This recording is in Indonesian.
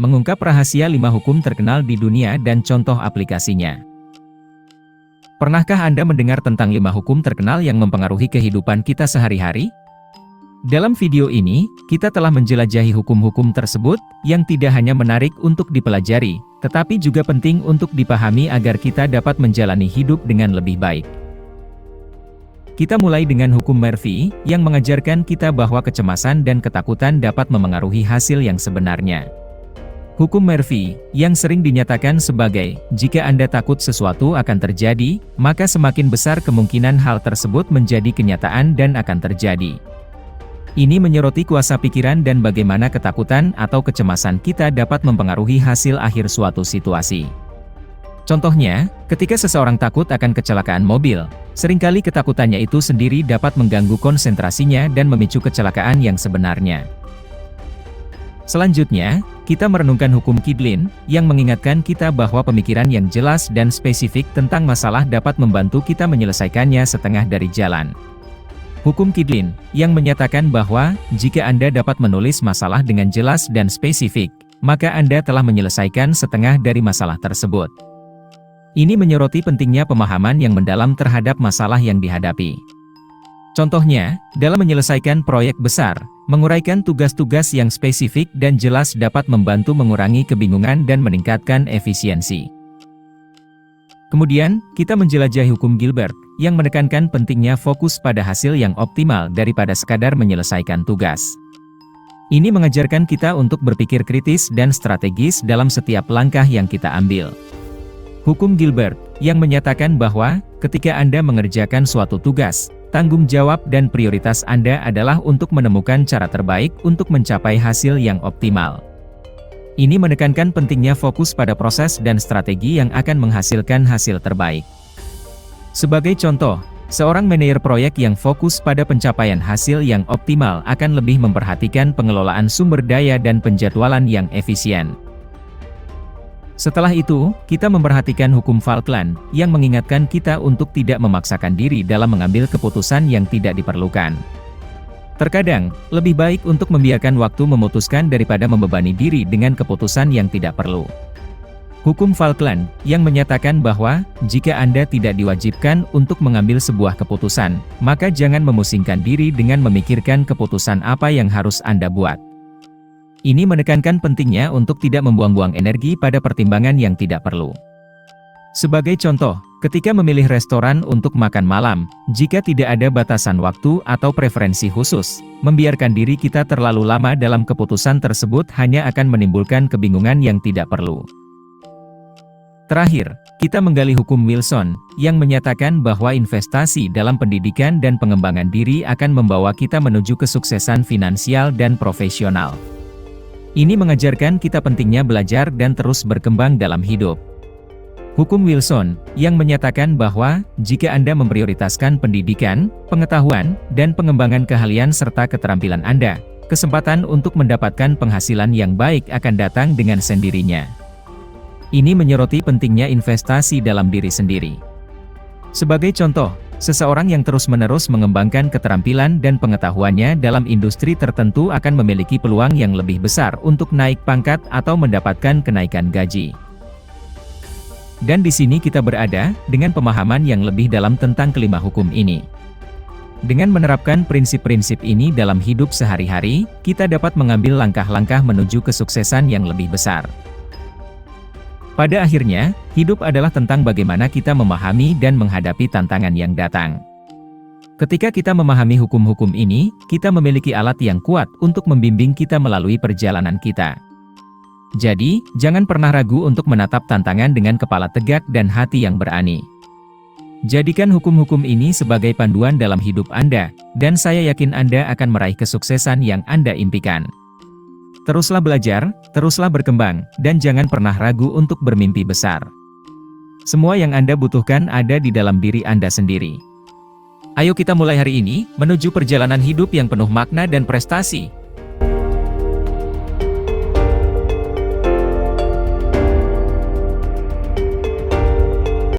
mengungkap rahasia 5 hukum terkenal di dunia dan contoh aplikasinya. Pernahkah Anda mendengar tentang 5 hukum terkenal yang mempengaruhi kehidupan kita sehari-hari? Dalam video ini, kita telah menjelajahi hukum-hukum tersebut, yang tidak hanya menarik untuk dipelajari, tetapi juga penting untuk dipahami agar kita dapat menjalani hidup dengan lebih baik. Kita mulai dengan hukum Murphy, yang mengajarkan kita bahwa kecemasan dan ketakutan dapat memengaruhi hasil yang sebenarnya. Hukum Murphy, yang sering dinyatakan sebagai, jika Anda takut sesuatu akan terjadi, maka semakin besar kemungkinan hal tersebut menjadi kenyataan dan akan terjadi. Ini menyoroti kuasa pikiran dan bagaimana ketakutan atau kecemasan kita dapat mempengaruhi hasil akhir suatu situasi. Contohnya, ketika seseorang takut akan kecelakaan mobil, seringkali ketakutannya itu sendiri dapat mengganggu konsentrasinya dan memicu kecelakaan yang sebenarnya. Selanjutnya, kita merenungkan hukum Kydlin, yang mengingatkan kita bahwa pemikiran yang jelas dan spesifik tentang masalah dapat membantu kita menyelesaikannya setengah dari jalan. Hukum Kydlin, yang menyatakan bahwa, jika Anda dapat menulis masalah dengan jelas dan spesifik, maka Anda telah menyelesaikan setengah dari masalah tersebut. Ini menyoroti pentingnya pemahaman yang mendalam terhadap masalah yang dihadapi. Contohnya, dalam menyelesaikan proyek besar, menguraikan tugas-tugas yang spesifik dan jelas dapat membantu mengurangi kebingungan dan meningkatkan efisiensi. Kemudian, kita menjelajahi hukum Gilbert, yang menekankan pentingnya fokus pada hasil yang optimal daripada sekadar menyelesaikan tugas. Ini mengajarkan kita untuk berpikir kritis dan strategis dalam setiap langkah yang kita ambil. Hukum Gilbert, yang menyatakan bahwa, ketika Anda mengerjakan suatu tugas, tanggung jawab dan prioritas Anda adalah untuk menemukan cara terbaik untuk mencapai hasil yang optimal. Ini menekankan pentingnya fokus pada proses dan strategi yang akan menghasilkan hasil terbaik. Sebagai contoh, seorang manajer proyek yang fokus pada pencapaian hasil yang optimal akan lebih memperhatikan pengelolaan sumber daya dan penjadwalan yang efisien. Setelah itu, kita memperhatikan hukum Falkland, yang mengingatkan kita untuk tidak memaksakan diri dalam mengambil keputusan yang tidak diperlukan. Terkadang, lebih baik untuk membiarkan waktu memutuskan daripada membebani diri dengan keputusan yang tidak perlu. Hukum Falkland, yang menyatakan bahwa, jika Anda tidak diwajibkan untuk mengambil sebuah keputusan, maka jangan memusingkan diri dengan memikirkan keputusan apa yang harus Anda buat. Ini menekankan pentingnya untuk tidak membuang-buang energi pada pertimbangan yang tidak perlu. Sebagai contoh, ketika memilih restoran untuk makan malam, jika tidak ada batasan waktu atau preferensi khusus, membiarkan diri kita terlalu lama dalam keputusan tersebut hanya akan menimbulkan kebingungan yang tidak perlu. Terakhir, kita menggali hukum Wilson, yang menyatakan bahwa investasi dalam pendidikan dan pengembangan diri akan membawa kita menuju kesuksesan finansial dan profesional. Ini mengajarkan kita pentingnya belajar dan terus berkembang dalam hidup. Hukum Wilson, yang menyatakan bahwa, jika Anda memprioritaskan pendidikan, pengetahuan, dan pengembangan keahlian serta keterampilan Anda, kesempatan untuk mendapatkan penghasilan yang baik akan datang dengan sendirinya. Ini menyoroti pentingnya investasi dalam diri sendiri. Sebagai contoh, seseorang yang terus-menerus mengembangkan keterampilan dan pengetahuannya dalam industri tertentu akan memiliki peluang yang lebih besar untuk naik pangkat atau mendapatkan kenaikan gaji. Dan di sini kita berada, dengan pemahaman yang lebih dalam tentang kelima hukum ini. Dengan menerapkan prinsip-prinsip ini dalam hidup sehari-hari, kita dapat mengambil langkah-langkah menuju kesuksesan yang lebih besar. Pada akhirnya, hidup adalah tentang bagaimana kita memahami dan menghadapi tantangan yang datang. Ketika kita memahami hukum-hukum ini, kita memiliki alat yang kuat untuk membimbing kita melalui perjalanan kita. Jadi, jangan pernah ragu untuk menatap tantangan dengan kepala tegak dan hati yang berani. Jadikan hukum-hukum ini sebagai panduan dalam hidup Anda, dan saya yakin Anda akan meraih kesuksesan yang Anda impikan. Teruslah belajar, teruslah berkembang, dan jangan pernah ragu untuk bermimpi besar. Semua yang Anda butuhkan ada di dalam diri Anda sendiri. Ayo kita mulai hari ini, menuju perjalanan hidup yang penuh makna dan prestasi.